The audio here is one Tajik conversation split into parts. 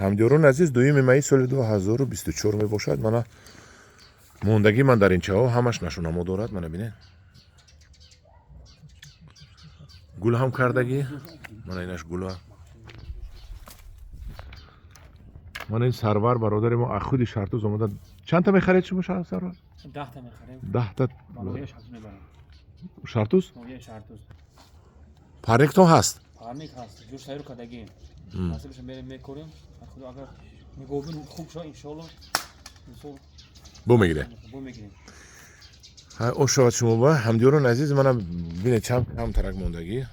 ҳамдиёрони азиз 2 майи соли 2024 мебошад. Мана мондагӣ ман дар ин чаҳо ҳамаш нашунамо дорад. Мана бинед. гул ҳам кардагӣ. Мана инаш гула. мана ин сарвар бародари мо аз худи Шартуз омада. Чанд та мехаред шумо сарвар? 10 та мехарем. 10 та. Малоя шартуз мебарам. Шартуз? Малоя шартуз. Парниктон ҳаст? Парник ҳаст. Ҷур сайру кадагӣ. Насибш мерем мекорем. Худо агар мегобин хуб шо иншоалло. Иншоалло. Бумегире. Бумегирем. ошавад шумо ба ҳамдиёрони азиз мана бине чанд ҳам тарак мондагӣ.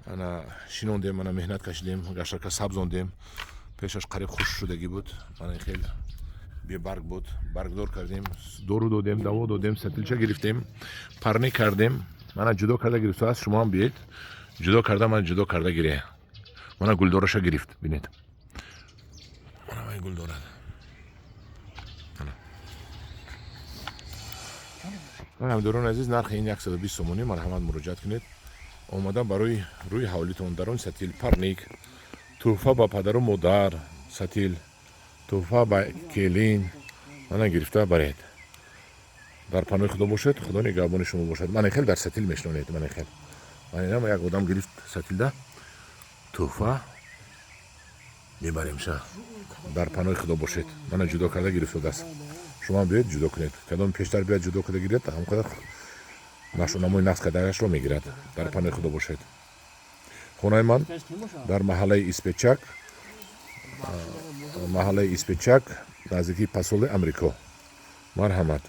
Ана шинондем, мана меҳнат кашидем, гашака сабзондем. Пешаш қариб хуш шудагӣ буд. Мана хеле бебарг буд. Баргдор кардем, дору додем, даво додем, сатилча гирифтем, парник кардем. Мана ҷудо карда гирифтааст. Шумо ҳам биед. Ҷудо карда, мана ҷудо карда гирем. Мана гулдораша гирифт, бинед. Мана ман гул дорад. ҳамдиёрони азиз, нархи ин 120 сомонӣ. марҳамат муроҷиат кунед. омадам барои рӯи ҳавлитон дар он сатил парник, тӯҳфа ба падару модар, сатил, тӯҳфа ба келин мана гирифта баред. дар паноҳи худо бошед. худо нигаҳбони шумо бошад. мана хел дар сатил мешунонед. мана хел манам як одам гирифт сатилда тӯҳфа мебарем ша. дар паноҳи худо бошед. мана ҷудо карда гирифтодааст. шумо ҳам биёед ҷудо кунед. кадом пештар биёяд ҷудо карда гирад, ҳамқадар нашунамои нақс кардаашро мегирад. дар паноҳи худо бошед. хонаи ман дар маҳаллаи Испечак наздики посоли Амрико. марҳамат.